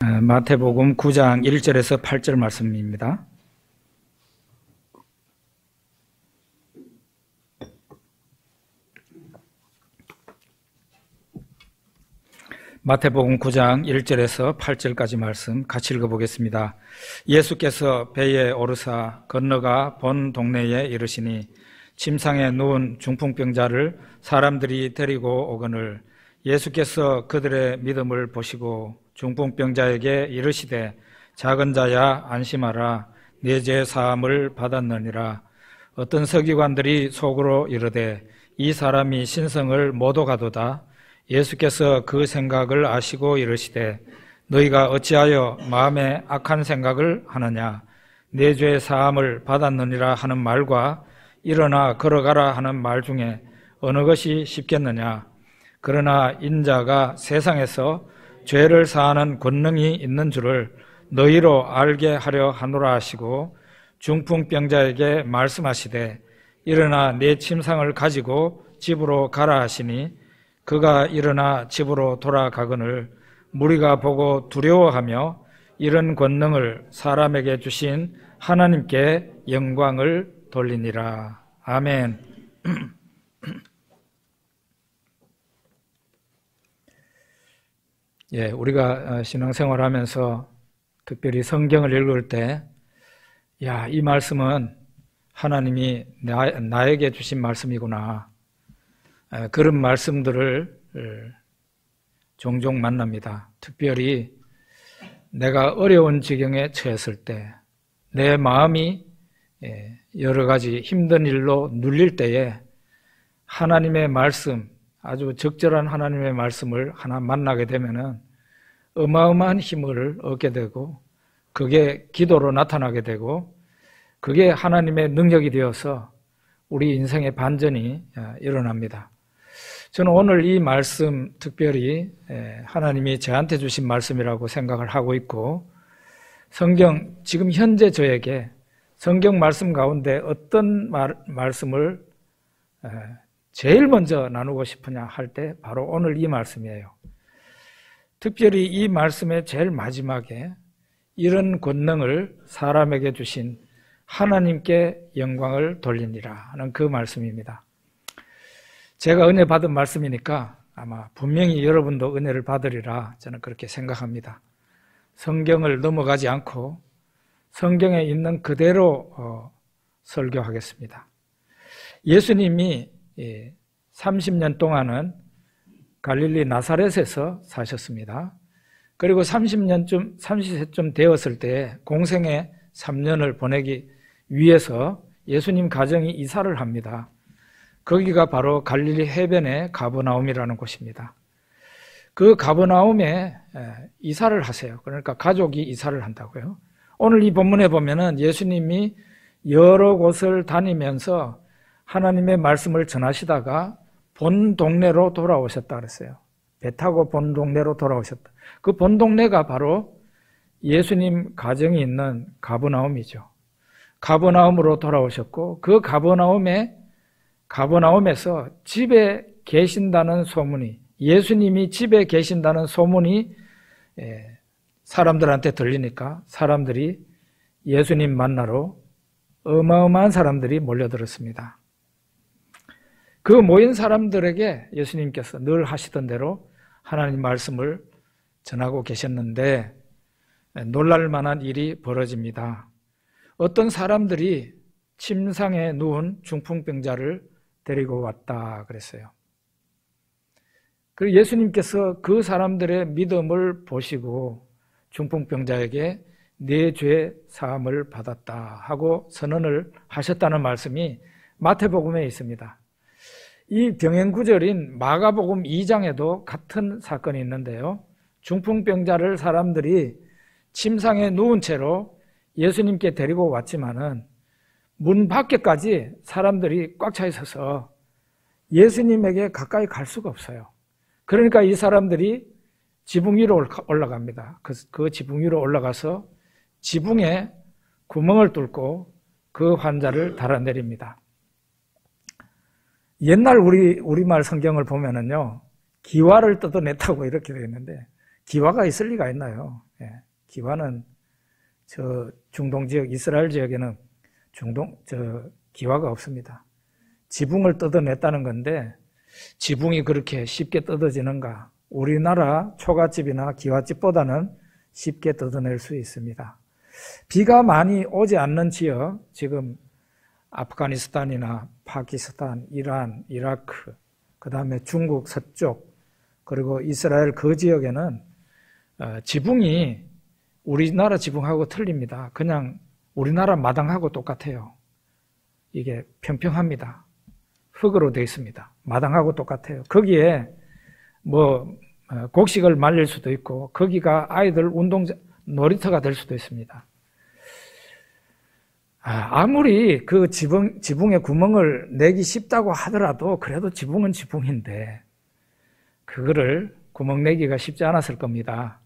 마태복음 9장 1절에서 8절 말씀입니다. 마태복음 9장 1절에서 8절까지 말씀 같이 읽어보겠습니다. 예수께서 배에 오르사 건너가 본 동네에 이르시니 침상에 누운 중풍병자를 사람들이 데리고 오거늘 예수께서 그들의 믿음을 보시고 중풍병자에게 이르시되 작은 자야 안심하라 네 죄 사함을 받았느니라. 어떤 서기관들이 속으로 이르되 이 사람이 신성을 못 오가도다. 예수께서 그 생각을 아시고 이르시되 너희가 어찌하여 마음에 악한 생각을 하느냐. 네 죄 사함을 받았느니라 하는 말과 일어나 걸어가라 하는 말 중에 어느 것이 쉽겠느냐. 그러나 인자가 세상에서 죄를 사하는 권능이 있는 줄을 너희로 알게 하려 하노라 하시고 중풍병자에게 말씀하시되 일어나 네 침상을 가지고 집으로 가라 하시니 그가 일어나 집으로 돌아가거늘 무리가 보고 두려워하며 이런 권능을 사람에게 주신 하나님께 영광을 돌리니라. 아멘. 우리가 신앙생활하면서 특별히 성경을 읽을 때, 이 말씀은 하나님이 나에게 주신 말씀이구나. 그런 말씀들을 종종 만납니다. 특별히 내가 어려운 지경에 처했을 때, 내 마음이 여러 가지 힘든 일로 눌릴 때에 하나님의 말씀, 아주 적절한 하나님의 말씀을 하나 만나게 되면은 어마어마한 힘을 얻게 되고 그게 기도로 나타나게 되고 그게 하나님의 능력이 되어서 우리 인생의 반전이 일어납니다. 저는 오늘 이 말씀 특별히 하나님이 저한테 주신 말씀이라고 생각을 하고 있고 성경 지금 현재 저에게 성경 말씀 가운데 어떤 말씀을 제일 먼저 나누고 싶으냐 할 때 바로 오늘 이 말씀이에요. 특별히 이 말씀의 제일 마지막에 이런 권능을 사람에게 주신 하나님께 영광을 돌리니라 하는 그 말씀입니다. 제가 은혜 받은 말씀이니까 아마 분명히 여러분도 은혜를 받으리라 저는 그렇게 생각합니다. 성경을 넘어가지 않고 성경에 있는 그대로 설교하겠습니다. 예수님이 30년 동안은 갈릴리 나사렛에서 사셨습니다. 그리고 30세쯤 되었을 때 공생애 3년을 보내기 위해서 예수님 가정이 이사를 합니다. 거기가 바로 갈릴리 해변의 가버나움이라는 곳입니다. 그 가버나움에 이사를 하세요. 그러니까 가족이 이사를 한다고요. 오늘 이 본문에 보면은 예수님이 여러 곳을 다니면서 하나님의 말씀을 전하시다가 본 동네로 돌아오셨다 그랬어요. 배 타고 본 동네로 돌아오셨다. 그 본 동네가 바로 예수님 가정이 있는 가버나움이죠. 가버나움으로 돌아오셨고 그 가버나움에서 집에 계신다는 소문이 예수님이 집에 계신다는 소문이 사람들한테 들리니까 사람들이 예수님 만나러 어마어마한 사람들이 몰려들었습니다. 그 모인 사람들에게 예수님께서 늘 하시던 대로 하나님 말씀을 전하고 계셨는데 놀랄 만한 일이 벌어집니다. 어떤 사람들이 침상에 누운 중풍병자를 데리고 왔다 그랬어요. 그리고 예수님께서 그 사람들의 믿음을 보시고 중풍병자에게 네 죄 사함을 받았다 하고 선언을 하셨다는 말씀이 마태복음에 있습니다. 이 병행구절인 마가복음 2장에도 같은 사건이 있는데요. 중풍병자를 사람들이 침상에 누운 채로 예수님께 데리고 왔지만은 문 밖에까지 사람들이 꽉 차 있어서 예수님에게 가까이 갈 수가 없어요. 그러니까 이 사람들이 지붕 위로 올라갑니다. 그 지붕 위로 올라가서 지붕에 구멍을 뚫고 그 환자를 달아내립니다. 옛날 우리말 성경을 보면은요, 기와를 뜯어냈다고 이렇게 되어 있는데, 기와가 있을 리가 있나요? 기와는 저 중동 지역, 이스라엘 지역에는 기와가 없습니다. 지붕을 뜯어냈다는 건데 지붕이 그렇게 쉽게 뜯어지는가? 우리나라 초가집이나 기와집보다는 쉽게 뜯어낼 수 있습니다. 비가 많이 오지 않는 지역, 지금 아프가니스탄이나 파키스탄, 이란, 이라크, 그 다음에 중국 서쪽, 그리고 이스라엘 그 지역에는 지붕이 우리나라 지붕하고 틀립니다. 그냥 우리나라 마당하고 똑같아요. 이게 평평합니다. 흙으로 되어 있습니다. 마당하고 똑같아요. 거기에 곡식을 말릴 수도 있고 거기가 아이들 놀이터가 될 수도 있습니다. 아무리 그 지붕에 구멍을 내기 쉽다고 하더라도 그래도 지붕은 지붕인데 그거를 구멍 내기가 쉽지 않았을 겁니다.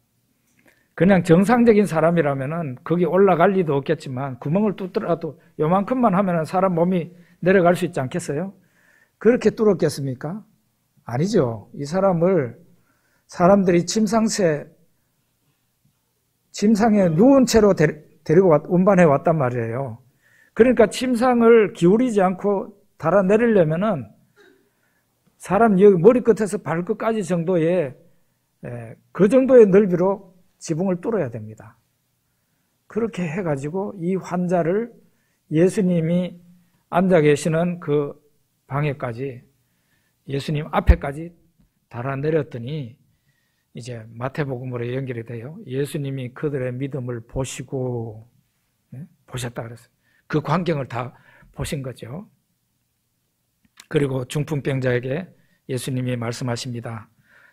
그냥 정상적인 사람이라면은 거기 올라갈 리도 없겠지만 구멍을 뚫더라도 요만큼만 하면은 사람 몸이 내려갈 수 있지 않겠어요? 그렇게 뚫었겠습니까? 아니죠. 이 사람들이 침상에 누운 채로 데리고 운반해 왔단 말이에요. 그러니까 침상을 기울이지 않고 달아내리려면은 사람 여기 머리끝에서 발끝까지 정도의 그 정도의 넓이로 지붕을 뚫어야 됩니다. 그렇게 해가지고 이 환자를 예수님이 앉아 계시는 그 방에까지 예수님 앞에까지 달아내렸더니 이제 마태복음으로 연결이 돼요. 예수님이 그들의 믿음을 보시고 보셨다 그랬어요. 그 광경을 다 보신 거죠. 그리고 중풍병자에게 예수님이 말씀하십니다.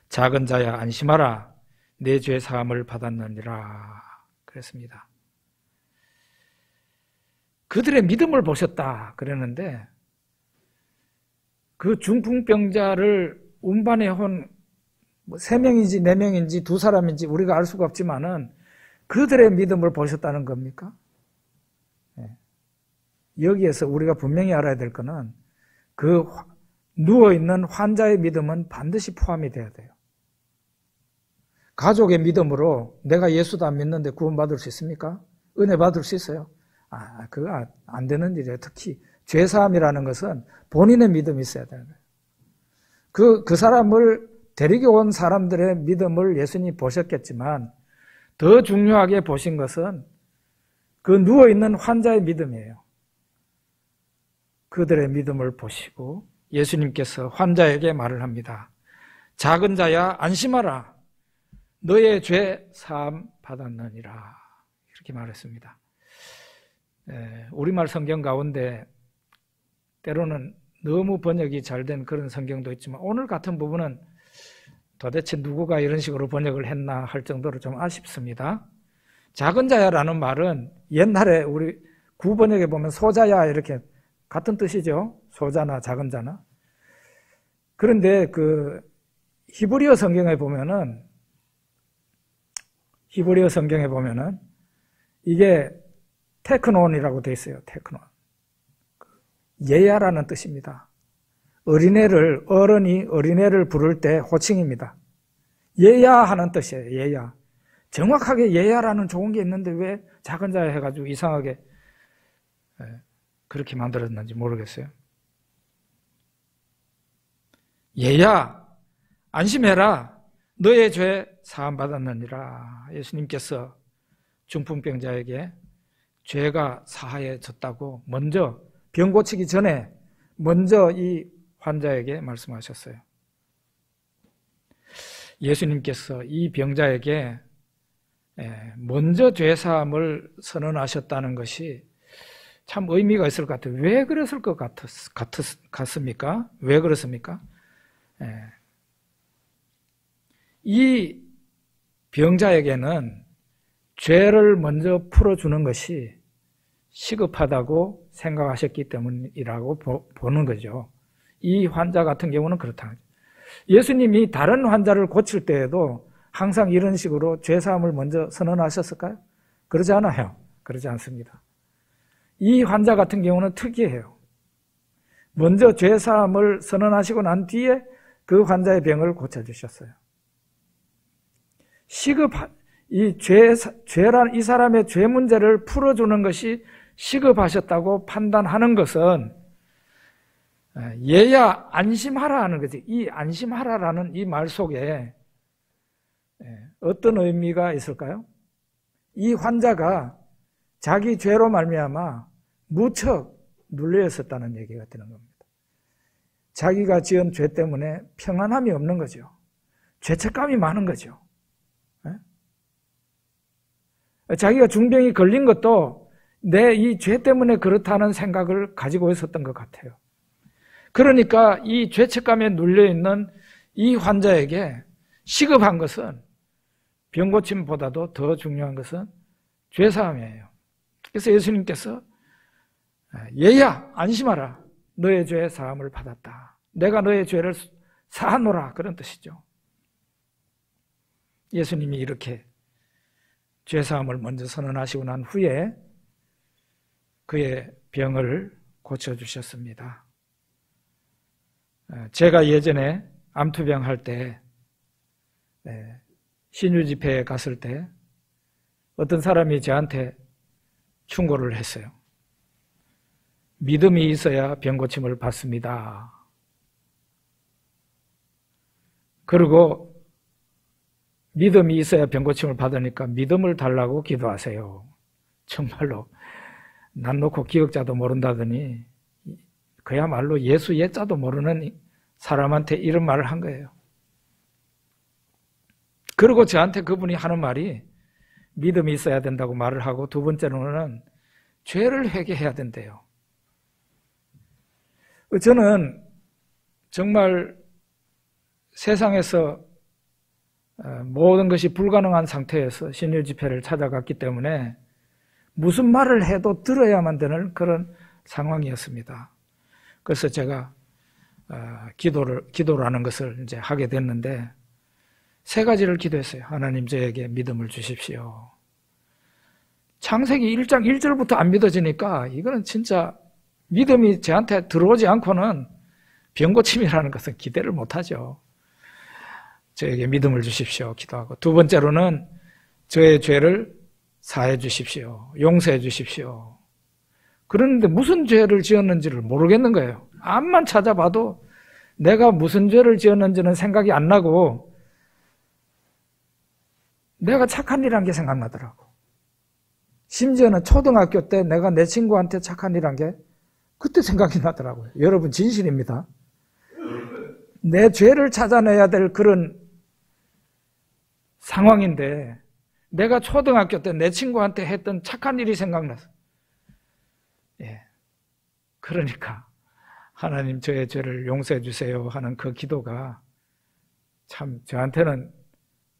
작은 자야 안심하라. 내 죄 사함을 받았느니라 그랬습니다. 그들의 믿음을 보셨다 그랬는데 그 중풍병자를 운반해 온 3명인지 4명인지 2사람인지 우리가 알 수가 없지만은 그들의 믿음을 보셨다는 겁니까? 여기에서 우리가 분명히 알아야 될 거는 그 누워있는 환자의 믿음은 반드시 포함이 돼야 돼요. 가족의 믿음으로 내가 예수도 안 믿는데 구원받을 수 있습니까? 은혜 받을 수 있어요? 그거 안 되는 일이에요. 특히 죄사함이라는 것은 본인의 믿음이 있어야 되는 거예요. 그 사람을 데리고 온 사람들의 믿음을 예수님이 보셨겠지만 더 중요하게 보신 것은 그 누워있는 환자의 믿음이에요. 그들의 믿음을 보시고 예수님께서 환자에게 말을 합니다. 작은 자야 안심하라. 너의 죄 사함 받았느니라. 이렇게 말했습니다. 우리말 성경 가운데 때로는 너무 번역이 잘 된 그런 성경도 있지만 오늘 같은 부분은 도대체 누구가 이런 식으로 번역을 했나 할 정도로 좀 아쉽습니다. 작은 자야라는 말은 옛날에 우리 구번역에 보면 소자야 이렇게 같은 뜻이죠. 소자나 작은 자나. 그런데 그 히브리어 성경에 보면은 이게 테크논이라고 되어 있어요. 테크논. 예야라는 뜻입니다. 어른이 어린애를 부를 때 호칭입니다. 예야 하는 뜻이에요. 예야. 정확하게 예야라는 좋은 게 있는데 왜 작은 자야 해가지고 이상하게 그렇게 만들었는지 모르겠어요. 얘야 안심해라. 너의 죄 사함 받았느니라. 예수님께서 중풍병자에게 죄가 사하여졌다고 먼저 병 고치기 전에 먼저 이 환자에게 말씀하셨어요. 예수님께서 이 병자에게 먼저 죄사함을 선언하셨다는 것이 참 의미가 있을 것 같아요. 왜 그랬을 것 같습니까? 왜 그렇습니까? 이 병자에게는 죄를 먼저 풀어주는 것이 시급하다고 생각하셨기 때문이라고 보는 거죠. 이 환자 같은 경우는 그렇다. 예수님이 다른 환자를 고칠 때에도 항상 이런 식으로 죄사함을 먼저 선언하셨을까요? 그러지 않아요. 그러지 않습니다. 이 환자 같은 경우는 특이해요. 먼저 죄사함을 선언하시고 난 뒤에 그 환자의 병을 고쳐주셨어요. 이 이 사람의 죄 문제를 풀어주는 것이 시급하셨다고 판단하는 것은 얘야 안심하라 하는 거지. 이 안심하라라는 이 말 속에 어떤 의미가 있을까요? 이 환자가 자기 죄로 말미암아 무척 눌려 있었다는 얘기가 되는 겁니다. 자기가 지은 죄 때문에 평안함이 없는 거죠. 죄책감이 많은 거죠. 자기가 중병이 걸린 것도 내 이 죄 때문에 그렇다는 생각을 가지고 있었던 것 같아요. 그러니까 이 죄책감에 눌려있는 이 환자에게 시급한 것은 병고침보다도 더 중요한 것은 죄사함이에요. 그래서 예수님께서 얘야 안심하라. 너의 죄 사함을 받았다. 내가 너의 죄를 사하노라. 그런 뜻이죠. 예수님이 이렇게 죄사함을 먼저 선언하시고 난 후에 그의 병을 고쳐주셨습니다. 제가 예전에 암투병 할 때 신유집회에 갔을 때 어떤 사람이 저한테 충고를 했어요. 믿음이 있어야 병고침을 받습니다. 그리고 믿음이 있어야 병고침을 받으니까 믿음을 달라고 기도하세요. 정말로 난 놓고 기억자도 모른다더니 그야말로 예수 예자도 모르는 사람한테 이런 말을 한 거예요. 그리고 저한테 그분이 하는 말이 믿음이 있어야 된다고 말을 하고 두 번째로는 죄를 회개해야 된대요. 저는 정말 세상에서 모든 것이 불가능한 상태에서 신유 집회를 찾아갔기 때문에 무슨 말을 해도 들어야만 되는 그런 상황이었습니다. 그래서 제가 기도라는 것을 이제 하게 됐는데 세 가지를 기도했어요. 하나님 저에게 믿음을 주십시오. 창세기 1장 1절부터 안 믿어지니까 이거는 진짜 믿음이 저한테 들어오지 않고는 병고침이라는 것은 기대를 못하죠. 저에게 믿음을 주십시오. 기도하고 두 번째로는 저의 죄를 사해 주십시오. 용서해 주십시오. 그런데 무슨 죄를 지었는지를 모르겠는 거예요. 암만 찾아봐도 내가 무슨 죄를 지었는지는 생각이 안 나고 내가 착한 일 한 게 생각나더라고. 심지어는 초등학교 때 내가 내 친구한테 착한 일 한 게 그때 생각이 나더라고요. 여러분 진실입니다. 내 죄를 찾아내야 될 그런 상황인데 내가 초등학교 때 내 친구한테 했던 착한 일이 생각나서 그러니까 하나님 저의 죄를 용서해 주세요 하는 그 기도가 참 저한테는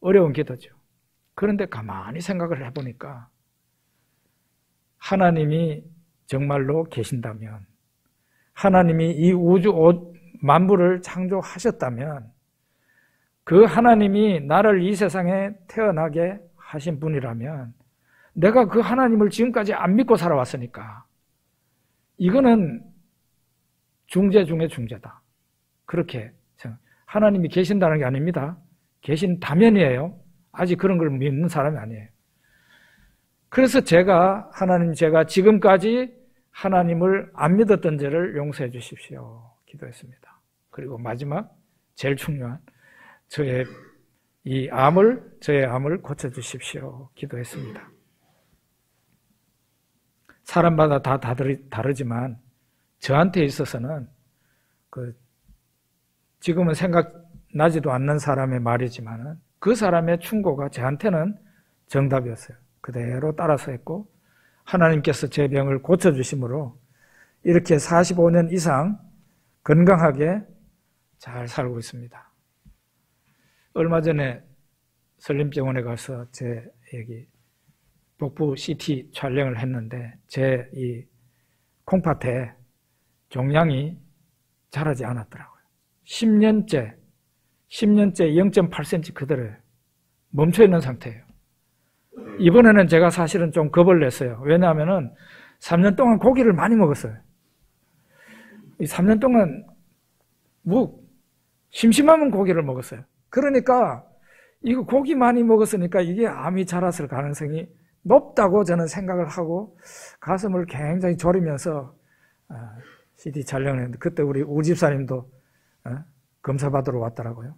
어려운 기도죠. 그런데 가만히 생각을 해보니까 하나님이 정말로 계신다면 하나님이 이 우주 만물을 창조하셨다면 그 하나님이 나를 이 세상에 태어나게 하신 분이라면 내가 그 하나님을 지금까지 안 믿고 살아왔으니까 이거는 중죄 중에 중죄다. 그렇게 생각. 하나님이 계신다는 게 아닙니다. 계신다면이에요. 아직 그런 걸 믿는 사람이 아니에요. 그래서 제가 지금까지 하나님을 안 믿었던 죄를 용서해 주십시오. 기도했습니다. 그리고 마지막 제일 중요한 저의 암을 고쳐 주십시오. 기도했습니다. 사람마다 다 다르지만 저한테 있어서는 지금은 생각나지도 않는 사람의 말이지만 그 사람의 충고가 저한테는 정답이었어요. 그대로 따라서 했고 하나님께서 제 병을 고쳐주심으로 이렇게 45년 이상 건강하게 잘 살고 있습니다. 얼마 전에 설림병원에 가서 제 복부 CT 촬영을 했는데 제 이 콩팥에 종양이 자라지 않았더라고요. 10년째 0.8cm 그대로 멈춰있는 상태예요. 이번에는 제가 사실은 좀 겁을 냈어요. 왜냐하면 3년 동안 고기를 많이 먹었어요. 이 3년 동안 심심하면 고기를 먹었어요. 그러니까 이거 고기 많이 먹었으니까 이게 암이 자랐을 가능성이 높다고 저는 생각을 하고 가슴을 굉장히 졸이면서 CD 촬영을 했는데, 그때 우리 우집사님도 검사받으러 왔더라고요.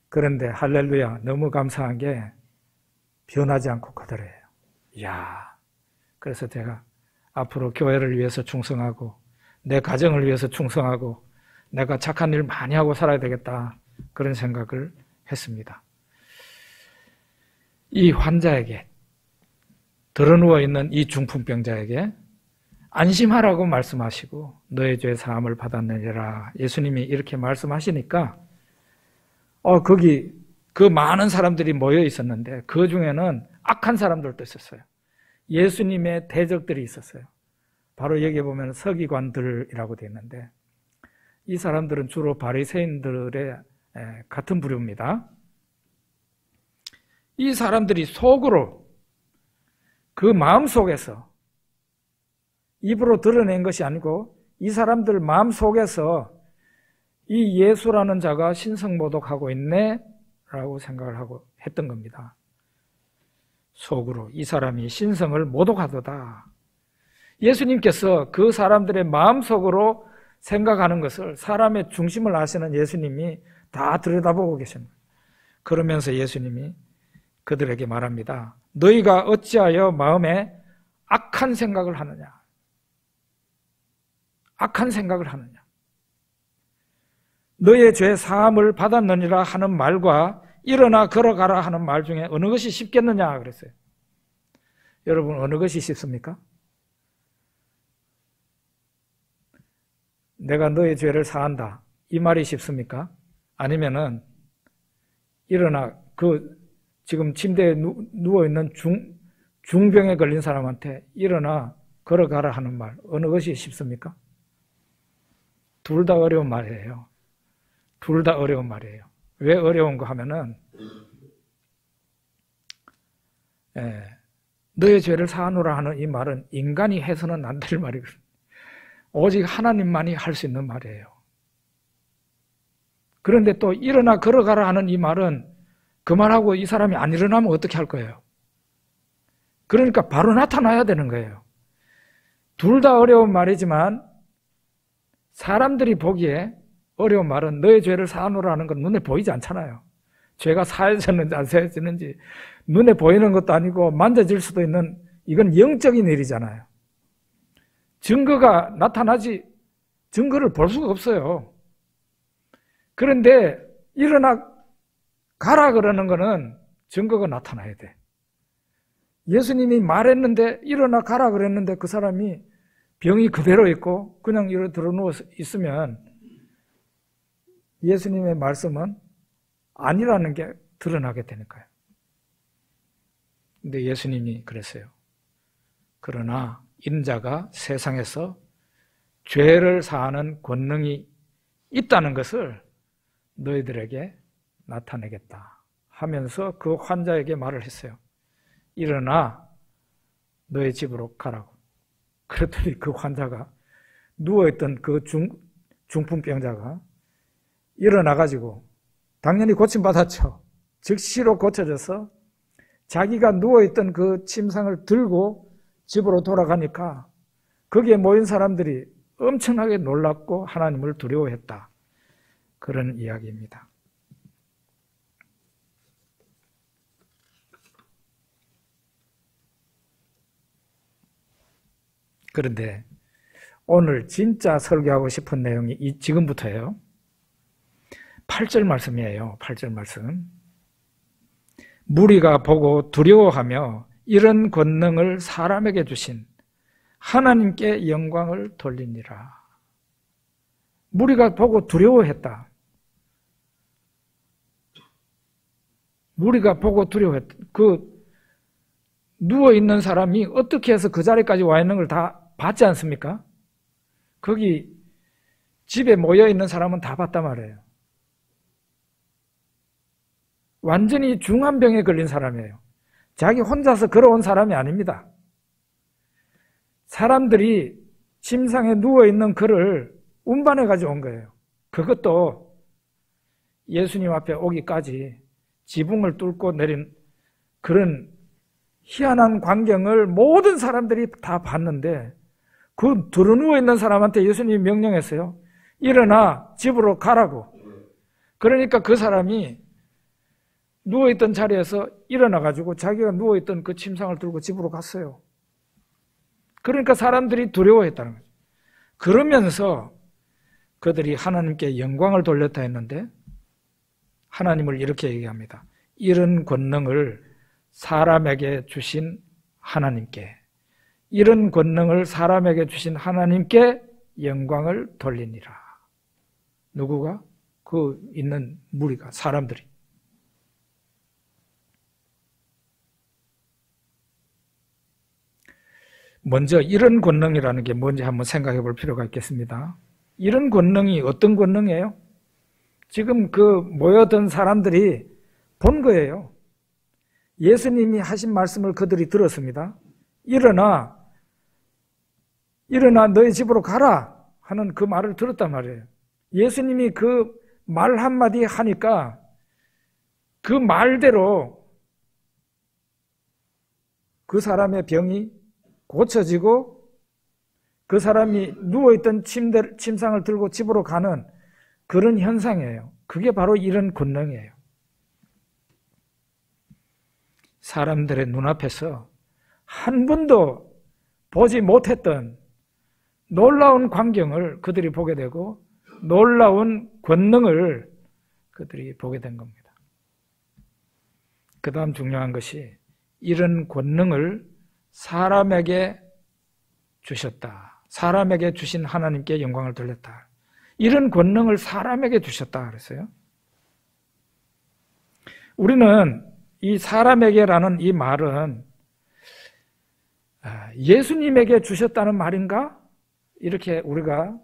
그런데 할렐루야, 너무 감사한 게 변하지 않고 그대로예요. 이야, 그래서 제가 앞으로 교회를 위해서 충성하고 내 가정을 위해서 충성하고 내가 착한 일 많이 하고 살아야 되겠다, 그런 생각을 했습니다. 이 환자에게, 드러누워 있는 이 중풍병자에게 안심하라고 말씀하시고 너의 죄 사함을 받았느니라, 예수님이 이렇게 말씀하시니까 거기 그 많은 사람들이 모여 있었는데 그 중에는 악한 사람들도 있었어요. 예수님의 대적들이 있었어요. 바로 여기 보면 서기관들이라고 되어 있는데, 이 사람들은 주로 바리새인들의 같은 부류입니다. 이 사람들이 속으로, 그 마음속에서, 입으로 드러낸 것이 아니고 이 사람들 마음속에서 이 예수라는 자가 신성모독하고 있네 라고 생각을 하고 했던 겁니다. 속으로 이 사람이 신성을 모독하도다. 예수님께서 그 사람들의 마음속으로 생각하는 것을, 사람의 중심을 아시는 예수님이 다 들여다보고 계십니다. 그러면서 예수님이 그들에게 말합니다. 너희가 어찌하여 마음에 악한 생각을 하느냐? 악한 생각을 하느냐? 너의 죄 사함을 받았느니라 하는 말과 일어나 걸어가라 하는 말 중에 어느 것이 쉽겠느냐 그랬어요. 여러분, 어느 것이 쉽습니까? 내가 너의 죄를 사한다, 이 말이 쉽습니까? 아니면은 일어나, 지금 침대에 누워있는 중병에 걸린 사람한테 일어나 걸어가라 하는 말, 어느 것이 쉽습니까? 둘 다 어려운 말이에요. 둘 다 어려운 말이에요. 왜 어려운 거 하면은, 너의 죄를 사하노라 하는 이 말은 인간이 해서는 안 될 말이거든요. 오직 하나님만이 할 수 있는 말이에요. 그런데 또 일어나 걸어가라 하는 이 말은, 그 말하고 이 사람이 안 일어나면 어떻게 할 거예요? 그러니까 바로 나타나야 되는 거예요. 둘 다 어려운 말이지만 사람들이 보기에 어려운 말은, 너의 죄를 사하노라 하는 건 눈에 보이지 않잖아요. 죄가 사해졌는지 안 사해졌는지 눈에 보이는 것도 아니고 만져질 수도 있는, 이건 영적인 일이잖아요. 증거가 나타나지, 증거를 볼 수가 없어요. 그런데 일어나 가라 그러는 거는 증거가 나타나야 돼. 예수님이 말했는데, 일어나 가라 그랬는데 그 사람이 병이 그대로 있고 그냥 이렇게 들어누워 있으면 예수님의 말씀은 아니라는 게 드러나게 되니까요. 근데 예수님이 그랬어요. 그러나 인자가 세상에서 죄를 사하는 권능이 있다는 것을 너희들에게 나타내겠다 하면서 그 환자에게 말을 했어요. 일어나 너의 집으로 가라고. 그랬더니 그 환자가, 누워있던 그 중풍병자가 일어나가지고, 당연히 고침받았죠. 즉시로 고쳐져서 자기가 누워있던 그 침상을 들고 집으로 돌아가니까 거기에 모인 사람들이 엄청나게 놀랐고 하나님을 두려워했다, 그런 이야기입니다. 그런데 오늘 진짜 설교하고 싶은 내용이 지금부터예요. 8절 말씀이에요. 8절 말씀. 무리가 보고 두려워하며 이런 권능을 사람에게 주신 하나님께 영광을 돌리니라. 무리가 보고 두려워했다. 무리가 보고 두려워했다. 누워있는 사람이 어떻게 해서 그 자리까지 와 있는 걸 다 봤지 않습니까? 거기 집에 모여있는 사람은 다 봤단 말이에요. 완전히 중환병에 걸린 사람이에요. 자기 혼자서 걸어온 사람이 아닙니다. 사람들이 침상에 누워있는 그를 운반해 가지고 온 거예요. 그것도 예수님 앞에 오기까지 지붕을 뚫고 내린 그런 희한한 광경을 모든 사람들이 다 봤는데 그 드러누워 있는 사람한테 예수님이 명령했어요. 일어나 집으로 가라고. 그러니까 그 사람이 누워있던 자리에서 일어나가지고 자기가 누워있던 그 침상을 들고 집으로 갔어요. 그러니까 사람들이 두려워했다는 거죠. 그러면서 그들이 하나님께 영광을 돌렸다 했는데 하나님을 이렇게 얘기합니다. 이런 권능을 사람에게 주신 하나님께, 이런 권능을 사람에게 주신 하나님께 영광을 돌리니라. 누구가? 그 있는 무리가, 사람들이. 먼저 이런 권능이라는 게 뭔지 한번 생각해 볼 필요가 있겠습니다. 이런 권능이 어떤 권능이에요? 지금 그 모여든 사람들이 본 거예요. 예수님이 하신 말씀을 그들이 들었습니다. 일어나 너희 집으로 가라 하는 그 말을 들었단 말이에요. 예수님이 그 말 한마디 하니까 그 말대로 그 사람의 병이 고쳐지고 그 사람이 누워있던 침상을 들고 집으로 가는 그런 현상이에요. 그게 바로 이런 권능이에요. 사람들의 눈앞에서 한 번도 보지 못했던 놀라운 광경을 그들이 보게 되고 놀라운 권능을 그들이 보게 된 겁니다. 그 다음 중요한 것이 이런 권능을 사람에게 주셨다. 사람에게 주신 하나님께 영광을 돌렸다. 이런 권능을 사람에게 주셨다 그랬어요. 우리는 이 사람에게라는 이 말은 예수님에게 주셨다는 말인가? 이렇게 우리가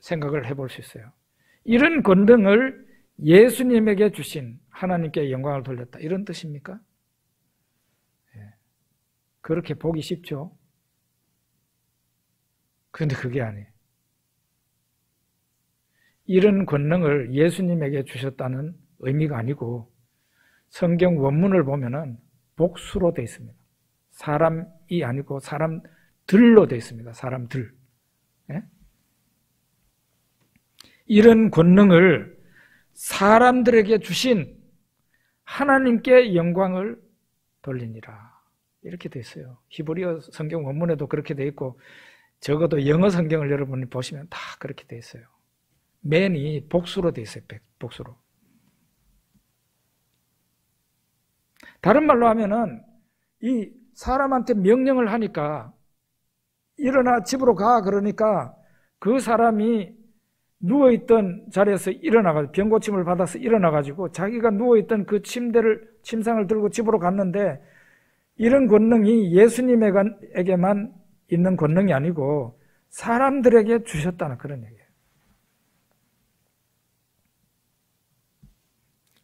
생각을 해볼 수 있어요. 이런 권능을 예수님에게 주신 하나님께 영광을 돌렸다. 이런 뜻입니까? 그렇게 보기 쉽죠. 그런데 그게 아니에요. 이런 권능을 예수님에게 주셨다는 의미가 아니고 성경 원문을 보면은 복수로 되어 있습니다. 사람이 아니고 사람들로 되어 있습니다. 사람들. 예? 이런 권능을 사람들에게 주신 하나님께 영광을 돌리니라. 이렇게 되어 있어요. 히브리어 성경 원문에도 그렇게 되어 있고 적어도 영어 성경을 여러분이 보시면 다 그렇게 되어 있어요. 맨이 복수로 되어 있어요. 복수로. 다른 말로 하면은 이 사람한테 명령을 하니까 일어나 집으로 가 그러니까 그 사람이 누워있던 자리에서 일어나가지고 병고침을 받아서 일어나가지고 자기가 누워있던 그 침상을 들고 집으로 갔는데 이런 권능이 예수님에게만 있는 권능이 아니고 사람들에게 주셨다는 그런 얘기예요.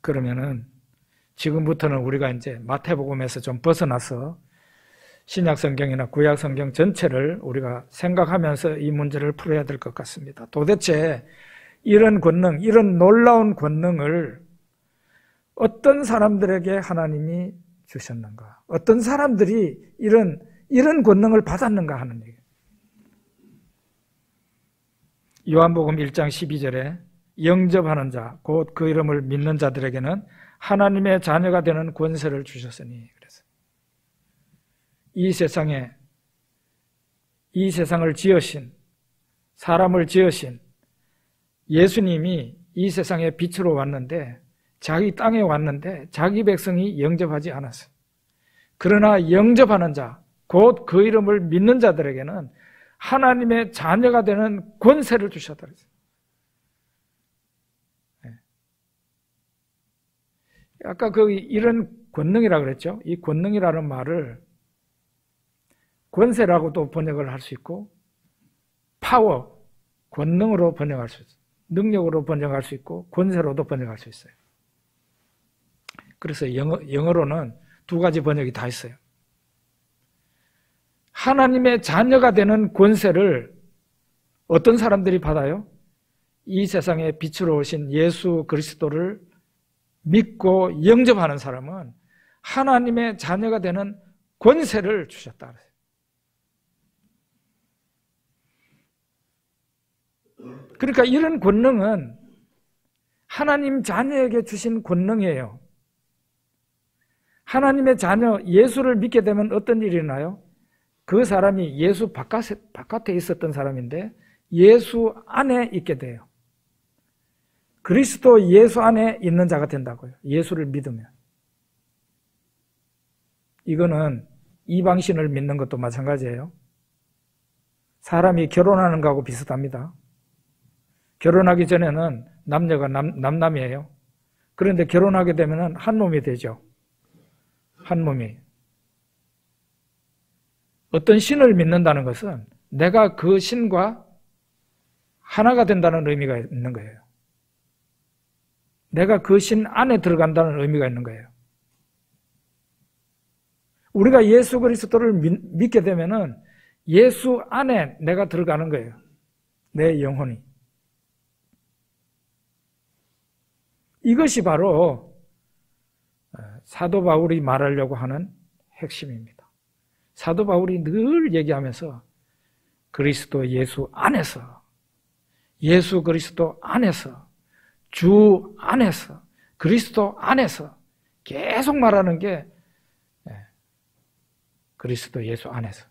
그러면은 지금부터는 우리가 이제 마태복음에서 좀 벗어나서 신약 성경이나 구약 성경 전체를 우리가 생각하면서 이 문제를 풀어야 될 것 같습니다. 도대체 이런 권능, 이런 놀라운 권능을 어떤 사람들에게 하나님이 주셨는가? 어떤 사람들이 이런 권능을 받았는가 하는 얘기예요. 요한복음 1장 12절에 영접하는 자, 곧 그 이름을 믿는 자들에게는 하나님의 자녀가 되는 권세를 주셨으니 그래서 이 세상을 지으신, 사람을 지으신 예수님이 이 세상에 빛으로 왔는데 자기 땅에 왔는데 자기 백성이 영접하지 않았어요. 그러나 영접하는 자, 곧 그 이름을 믿는 자들에게는 하나님의 자녀가 되는 권세를 주셨다 그랬어요. 아까 이런 권능이라고 그랬죠. 이 권능이라는 말을 권세라고도 번역을 할 수 있고 파워, 권능으로 번역할 수 있어요. 능력으로 번역할 수 있고 권세로도 번역할 수 있어요. 그래서 영어로는 두 가지 번역이 다 있어요. 하나님의 자녀가 되는 권세를 어떤 사람들이 받아요? 이 세상에 빛으로 오신 예수 그리스도를 믿고 영접하는 사람은 하나님의 자녀가 되는 권세를 주셨다. 그러니까 이런 권능은 하나님 자녀에게 주신 권능이에요. 하나님의 자녀 예수를 믿게 되면 어떤 일이 일어나요? 그 사람이 예수 바깥에 있었던 사람인데 예수 안에 있게 돼요. 그리스도 예수 안에 있는 자가 된다고요. 예수를 믿으면. 이거는 이방신을 믿는 것도 마찬가지예요. 사람이 결혼하는 거하고 비슷합니다. 결혼하기 전에는 남녀가 남남이에요. 그런데 결혼하게 되면 한 몸이 되죠. 한 몸이. 어떤 신을 믿는다는 것은 내가 그 신과 하나가 된다는 의미가 있는 거예요. 내가 그 신 안에 들어간다는 의미가 있는 거예요. 우리가 예수 그리스도를 믿게 되면은 예수 안에 내가 들어가는 거예요. 내 영혼이. 이것이 바로 사도 바울이 말하려고 하는 핵심입니다. 사도 바울이 늘 얘기하면서 그리스도 예수 안에서, 예수 그리스도 안에서, 주 안에서, 그리스도 안에서 계속 말하는 게 그리스도 예수 안에서.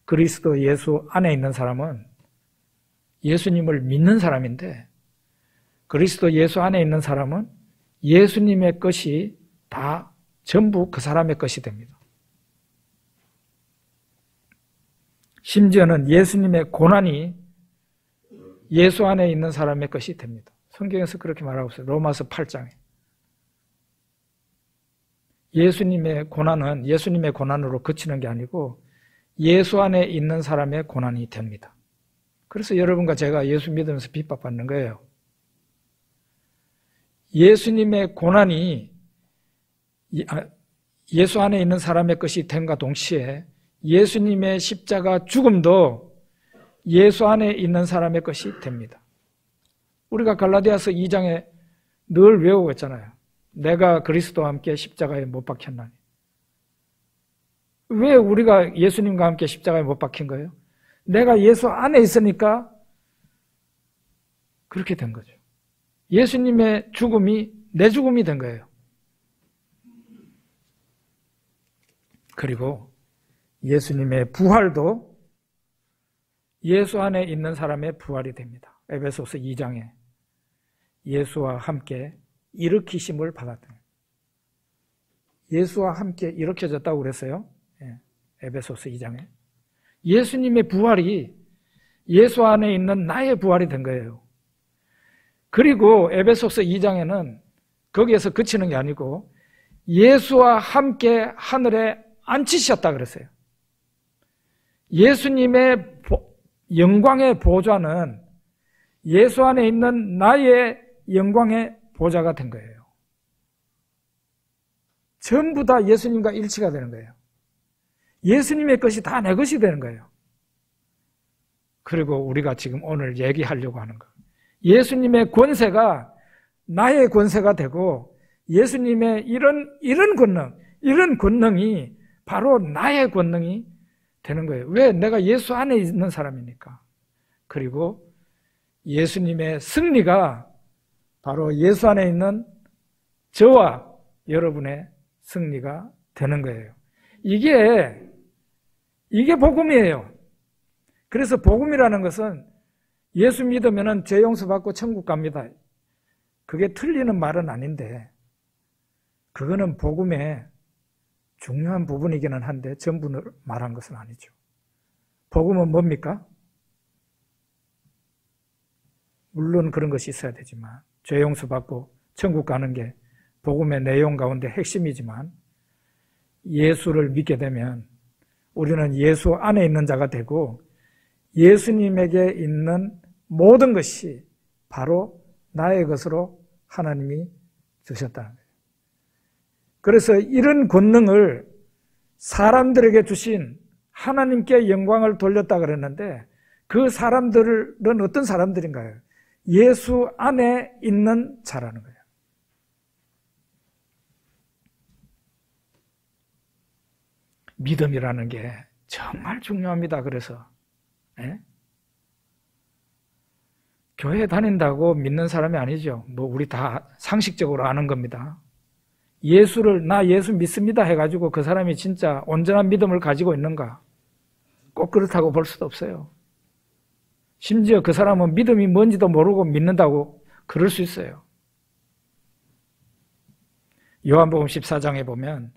그리스도 예수 안에 있는 사람은 예수님을 믿는 사람인데 그리스도 예수 안에 있는 사람은 예수님의 것이 다 전부 그 사람의 것이 됩니다. 심지어는 예수님의 고난이 예수 안에 있는 사람의 것이 됩니다. 성경에서 그렇게 말하고 있어요. 로마서 8장에. 예수님의 고난은 예수님의 고난으로 그치는 게 아니고 예수 안에 있는 사람의 고난이 됩니다. 그래서 여러분과 제가 예수 믿으면서 핍박받는 거예요. 예수님의 고난이 예수 안에 있는 사람의 것이 됨과 동시에 예수님의 십자가 죽음도 예수 안에 있는 사람의 것이 됩니다. 우리가 갈라디아서 2장에 늘 외우고 있잖아요. 내가 그리스도와 함께 십자가에 못 박혔나니. 왜 우리가 예수님과 함께 십자가에 못 박힌 거예요? 내가 예수 안에 있으니까 그렇게 된 거죠. 예수님의 죽음이 내 죽음이 된 거예요. 그리고 예수님의 부활도 예수 안에 있는 사람의 부활이 됩니다. 에베소서 2장에 예수와 함께 일으키심을 받았다. 예수와 함께 일으켜졌다고 그랬어요. 에베소서 2장에. 예수님의 부활이 예수 안에 있는 나의 부활이 된 거예요. 그리고 에베소서 2장에는 거기에서 그치는 게 아니고 예수와 함께 하늘에 앉히셨다 그랬어요. 예수님의 영광의 보좌는 예수 안에 있는 나의 영광의 보좌가 된 거예요. 전부 다 예수님과 일치가 되는 거예요. 예수님의 것이 다 내 것이 되는 거예요. 그리고 우리가 지금 오늘 얘기하려고 하는 거. 예수님의 권세가 나의 권세가 되고 예수님의 이런 권능이 바로 나의 권능이 되는 거예요. 왜? 내가 예수 안에 있는 사람이니까. 그리고 예수님의 승리가 바로 예수 안에 있는 저와 여러분의 승리가 되는 거예요. 이게 복음이에요. 그래서 복음이라는 것은 예수 믿으면 죄 용서받고 천국 갑니다. 그게 틀리는 말은 아닌데 그거는 복음의 중요한 부분이기는 한데 전부를 말한 것은 아니죠. 복음은 뭡니까? 물론 그런 것이 있어야 되지만 죄 용서받고 천국 가는 게 복음의 내용 가운데 핵심이지만 예수를 믿게 되면 우리는 예수 안에 있는 자가 되고 예수님에게 있는 모든 것이 바로 나의 것으로 하나님이 주셨다는 거예요. 그래서 이런 권능을 사람들에게 주신 하나님께 영광을 돌렸다 그랬는데 그 사람들은 어떤 사람들인가요? 예수 안에 있는 자라는 거예요. 믿음이라는 게 정말 중요합니다. 그래서 예? 교회 다닌다고 믿는 사람이 아니죠. 뭐 우리 다 상식적으로 아는 겁니다. 나 예수 믿습니다 해가지고 그 사람이 진짜 온전한 믿음을 가지고 있는가? 꼭 그렇다고 볼 수도 없어요. 심지어 그 사람은 믿음이 뭔지도 모르고 믿는다고 그럴 수 있어요. 요한복음 14장에 보면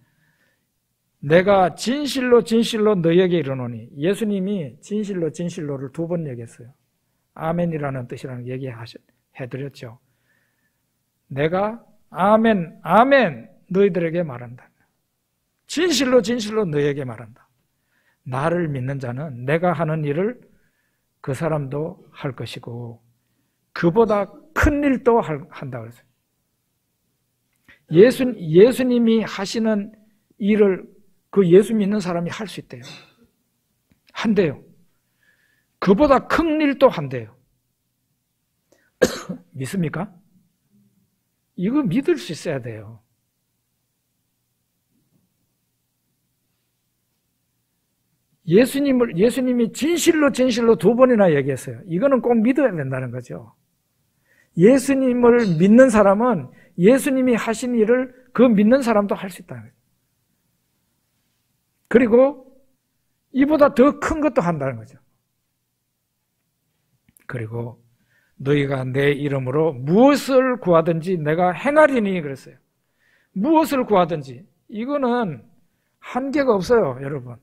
내가 진실로 진실로 너희에게 이르노니, 예수님이 진실로 진실로를 2번 얘기했어요. 아멘이라는 뜻이라는 얘기해드렸죠. 내가 아멘 아멘 너희들에게 말한다. 진실로 진실로 너희에게 말한다. 나를 믿는 자는 내가 하는 일을 그 사람도 할 것이고 그보다 큰 일도 한다 그랬어요. 예수님이 하시는 일을 그 예수 믿는 사람이 할 수 있대요. 한대요. 그보다 큰 일도 한대요. 믿습니까? 이거 믿을 수 있어야 돼요. 예수님이 진실로 진실로 2번이나 얘기했어요. 이거는 꼭 믿어야 된다는 거죠. 예수님을 믿는 사람은 예수님이 하신 일을 그 믿는 사람도 할 수 있다는 거예요. 그리고 이보다 더 큰 것도 한다는 거죠. 그리고 너희가 내 이름으로 무엇을 구하든지 내가 행하리니 그랬어요. 무엇을 구하든지 이거는 한계가 없어요, 여러분.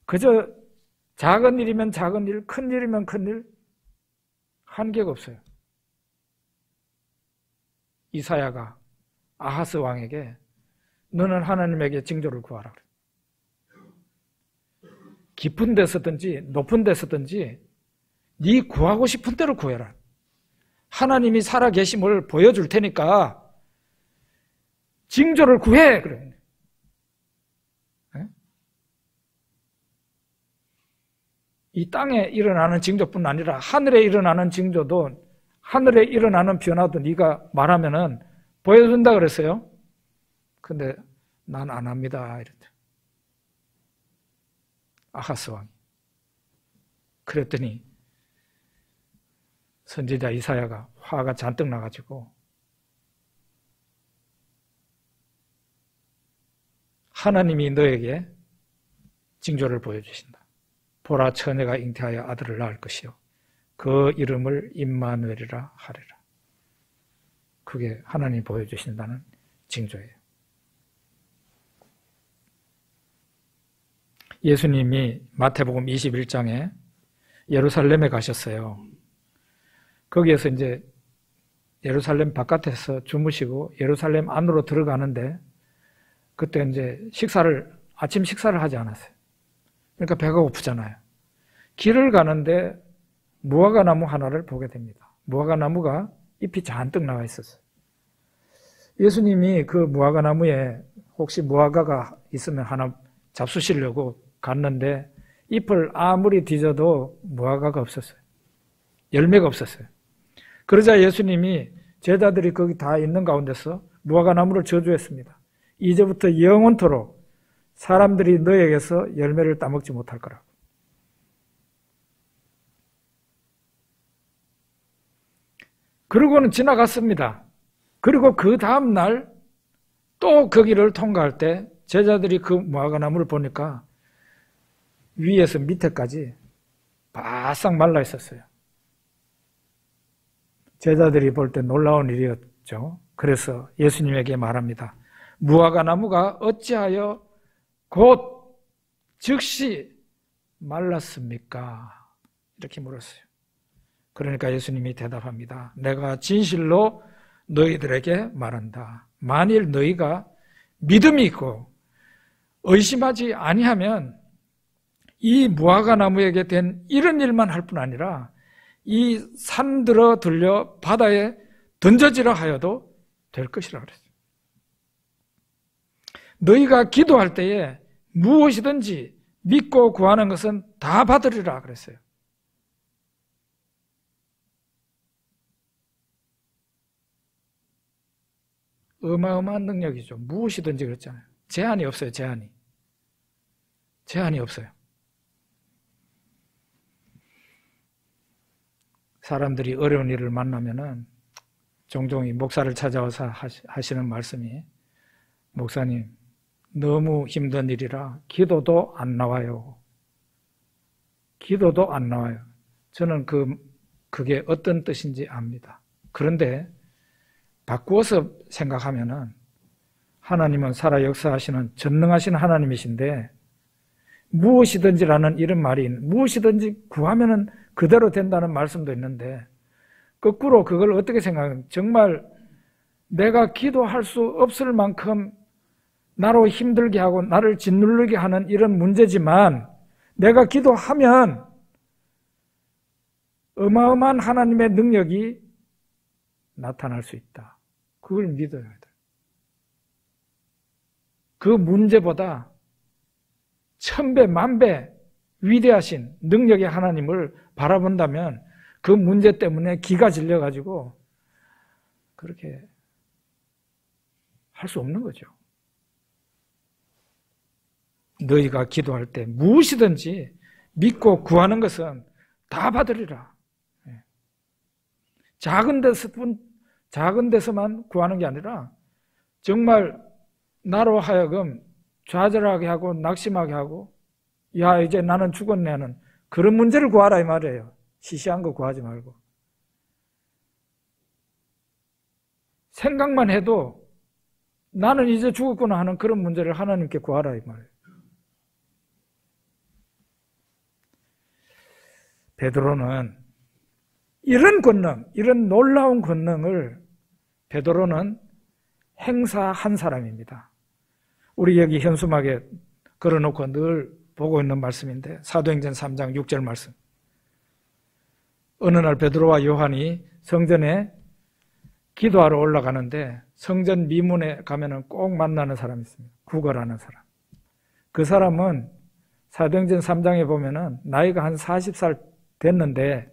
그저 작은 일이면 작은 일, 큰 일이면 큰 일, 한계가 없어요. 이사야가 아하스 왕에게 너는 하나님에게 징조를 구하라 그래. 깊은 데서든지 높은 데서든지 네 구하고 싶은 대로 구해라. 하나님이 살아계심을 보여줄 테니까 징조를 구해 그래. 이 땅에 일어나는 징조뿐 아니라 하늘에 일어나는 징조도, 하늘에 일어나는 변화도 네가 말하면은 보여준다 그랬어요. 근데 난 안 합니다 이랬대. 아하스 왕이. 그랬더니 선지자 이사야가 화가 잔뜩 나가지고 하나님이 너에게 징조를 보여주신다. 보라, 처녀가 잉태하여 아들을 낳을 것이요 그 이름을 임마누엘이라 하리라. 그게 하나님이 보여주신다는 징조예요. 예수님이 마태복음 21장에 예루살렘에 가셨어요. 거기에서 이제 예루살렘 바깥에서 주무시고 예루살렘 안으로 들어가는데 그때 이제 아침 식사를 하지 않았어요. 그러니까 배가 고프잖아요. 길을 가는데 무화과 나무 하나를 보게 됩니다. 무화과 나무가 잎이 잔뜩 나와 있었어요. 예수님이 그 무화과 나무에 혹시 무화과가 있으면 하나 잡수시려고 갔는데 잎을 아무리 뒤져도 무화과가 없었어요. 열매가 없었어요. 그러자 예수님이 제자들이 거기 다 있는 가운데서 무화과 나무를 저주했습니다. 이제부터 영원토록 사람들이 너에게서 열매를 따먹지 못할 거라고. 그러고는 지나갔습니다. 그리고 그 다음 날 또 그 길을 통과할 때 제자들이 그 무화과 나무를 보니까 위에서 밑에까지 바싹 말라 있었어요. 제자들이 볼 때 놀라운 일이었죠. 그래서 예수님에게 말합니다. 무화과 나무가 어찌하여 곧 즉시 말랐습니까? 이렇게 물었어요. 그러니까 예수님이 대답합니다. 내가 진실로 너희들에게 말한다. 만일 너희가 믿음이 있고 의심하지 아니하면 이 무화과 나무에게 된 이런 일만 할 뿐 아니라 이 산들어 들려 바다에 던져지라 하여도 될 것이라 그랬어요. 너희가 기도할 때에 무엇이든지 믿고 구하는 것은 다 받으리라 그랬어요. 어마어마한 능력이죠. 무엇이든지 그랬잖아요. 제한이 없어요. 제한이. 제한이 없어요. 사람들이 어려운 일을 만나면은 종종 이 목사를 찾아와서 하시는 말씀이, 목사님, 너무 힘든 일이라 기도도 안 나와요. 기도도 안 나와요. 저는 그게 어떤 뜻인지 압니다. 그런데 바꾸어서 생각하면은 하나님은 살아 역사하시는 전능하신 하나님이신데 무엇이든지라는 이런 말이 무엇이든지 구하면은 그대로 된다는 말씀도 있는데 거꾸로 그걸 어떻게 생각하면 정말 내가 기도할 수 없을 만큼 나로 힘들게 하고 나를 짓누르게 하는 이런 문제지만 내가 기도하면 어마어마한 하나님의 능력이 나타날 수 있다. 그걸 믿어야 돼. 그 문제보다 1000배, 1000배 위대하신 능력의 하나님을 바라본다면 그 문제 때문에 기가 질려가지고 그렇게 할 수 없는 거죠. 너희가 기도할 때 무엇이든지 믿고 구하는 것은 다 받으리라. 작은 데서만 구하는 게 아니라 정말 나로 하여금 좌절하게 하고 낙심하게 하고 야 이제 나는 죽었네 하는 그런 문제를 구하라 이 말이에요. 시시한 거 구하지 말고. 생각만 해도 나는 이제 죽었구나 하는 그런 문제를 하나님께 구하라 이 말이에요. 베드로는 이런 권능, 이런 놀라운 권능을 베드로는 행사한 사람입니다. 우리 여기 현수막에 걸어놓고 늘 보고 있는 말씀인데 사도행전 3장 6절 말씀. 어느 날 베드로와 요한이 성전에 기도하러 올라가는데 성전 미문에 가면은 꼭 만나는 사람이 있습니다. 구걸하는 사람. 그 사람은 사도행전 3장에 보면은 나이가 한 40살 됐는데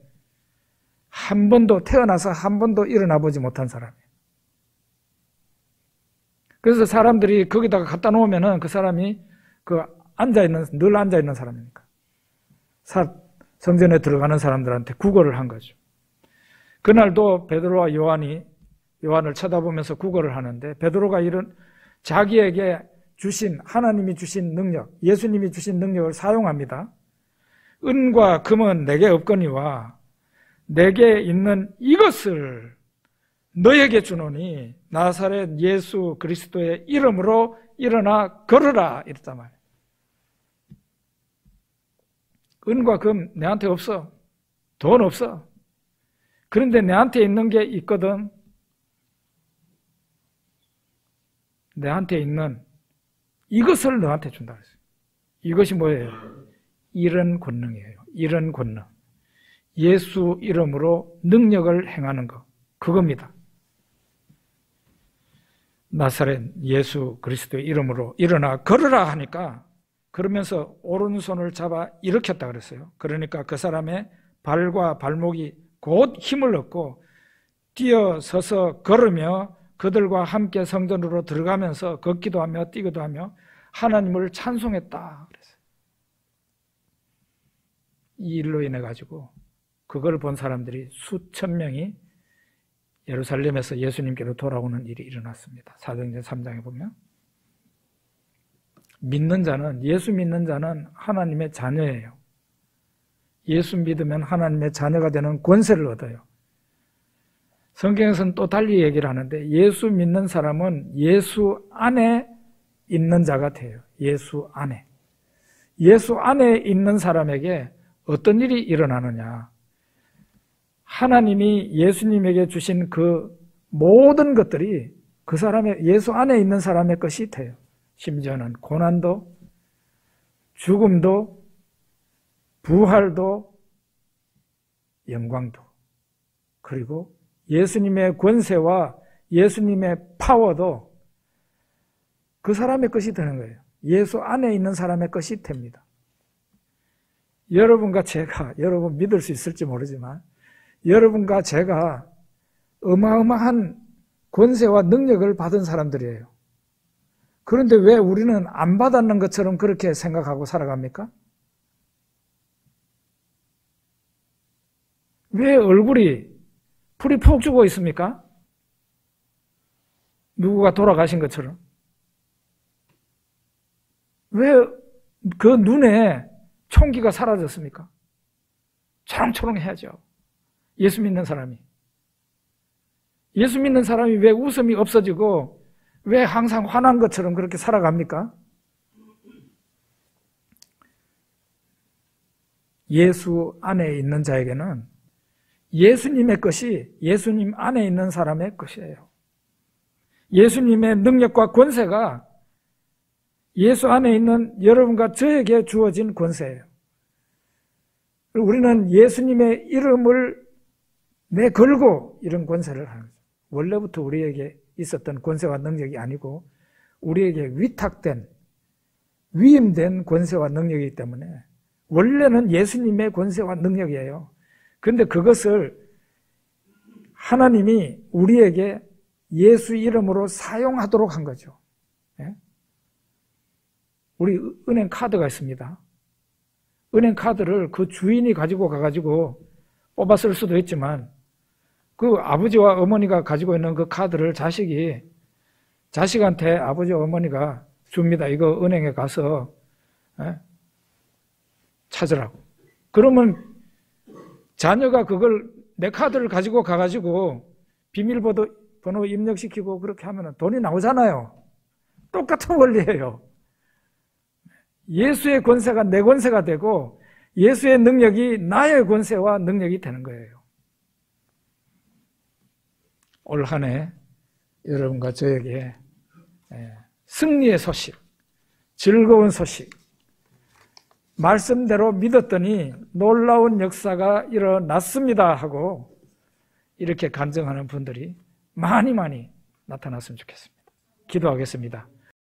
한 번도 태어나서 한 번도 일어나 보지 못한 사람이에요. 그래서 사람들이 거기다가 갖다 놓으면은 그 사람이 늘 앉아있는 사람이니까. 성전에 들어가는 사람들한테 구걸을 한 거죠. 그날도 베드로와 요한을 쳐다보면서 구걸을 하는데 베드로가 이런 자기에게 주신 하나님이 주신 능력, 예수님이 주신 능력을 사용합니다. 은과 금은 내게 없거니와 내게 있는 이것을 너에게 주노니 나사렛 예수 그리스도의 이름으로 일어나 걸으라 이랬단 말이에요. 은과 금 내한테 없어. 돈 없어. 그런데 내한테 있는 게 있거든. 내한테 있는 이것을 너한테 준다 그랬어요. 이것이 뭐예요? 이런 권능이에요. 이런 권능. 예수 이름으로 능력을 행하는 것. 그겁니다. 나사렛 예수 그리스도의 이름으로 일어나 걸으라 하니까 그러면서 오른손을 잡아 일으켰다 그랬어요. 그러니까 그 사람의 발과 발목이 곧 힘을 얻고 뛰어서서 걸으며 그들과 함께 성전으로 들어가면서 걷기도 하며 뛰기도 하며 하나님을 찬송했다 그랬어요. 이 일로 인해 가지고 그걸 본 사람들이 수천 명이 예루살렘에서 예수님께로 돌아오는 일이 일어났습니다. 사도행전 3장에 보면 예수 믿는 자는 하나님의 자녀예요. 예수 믿으면 하나님의 자녀가 되는 권세를 얻어요. 성경에서는 또 달리 얘기를 하는데 예수 믿는 사람은 예수 안에 있는 자가 돼요. 예수 안에. 예수 안에 있는 사람에게 어떤 일이 일어나느냐. 하나님이 예수님에게 주신 그 모든 것들이 그 사람의 예수 안에 있는 사람의 것이 돼요. 심지어는 고난도, 죽음도, 부활도, 영광도, 그리고 예수님의 권세와 예수님의 파워도 그 사람의 것이 되는 거예요. 예수 안에 있는 사람의 것이 됩니다. 여러분과 제가, 여러분 믿을 수 있을지 모르지만 여러분과 제가 어마어마한 권세와 능력을 받은 사람들이에요. 그런데 왜 우리는 안 받았는 것처럼 그렇게 생각하고 살아갑니까? 왜 얼굴이 풀이 푹 죽어 있습니까? 누구가 돌아가신 것처럼. 왜 그 눈에 총기가 사라졌습니까? 초롱초롱해야죠. 예수 믿는 사람이. 예수 믿는 사람이 왜 웃음이 없어지고 왜 항상 화난 것처럼 그렇게 살아갑니까? 예수 안에 있는 자에게는 예수님의 것이 예수님 안에 있는 사람의 것이에요. 예수님의 능력과 권세가 예수 안에 있는 여러분과 저에게 주어진 권세예요. 우리는 예수님의 이름을 내걸고 이런 권세를 하는 거죠. 원래부터 우리에게 있었던 권세와 능력이 아니고 우리에게 위탁된, 위임된 권세와 능력이기 때문에 원래는 예수님의 권세와 능력이에요. 그런데 그것을 하나님이 우리에게 예수 이름으로 사용하도록 한 거죠. 우리 은행 카드가 있습니다. 은행 카드를 그 주인이 가지고 가가지고 뽑아 쓸 수도 있지만 그 아버지와 어머니가 가지고 있는 그 카드를 자식한테 아버지와 어머니가 줍니다. 이거 은행에 가서 찾으라고. 그러면 자녀가 그걸 내 카드를 가지고 가가지고 비밀번호 입력시키고 그렇게 하면 돈이 나오잖아요. 똑같은 원리예요. 예수의 권세가 내 권세가 되고 예수의 능력이 나의 권세와 능력이 되는 거예요. 올 한 해 여러분과 저에게 승리의 소식, 즐거운 소식, 말씀대로 믿었더니 놀라운 역사가 일어났습니다 하고 이렇게 간증하는 분들이 많이 나타났으면 좋겠습니다. 기도하겠습니다.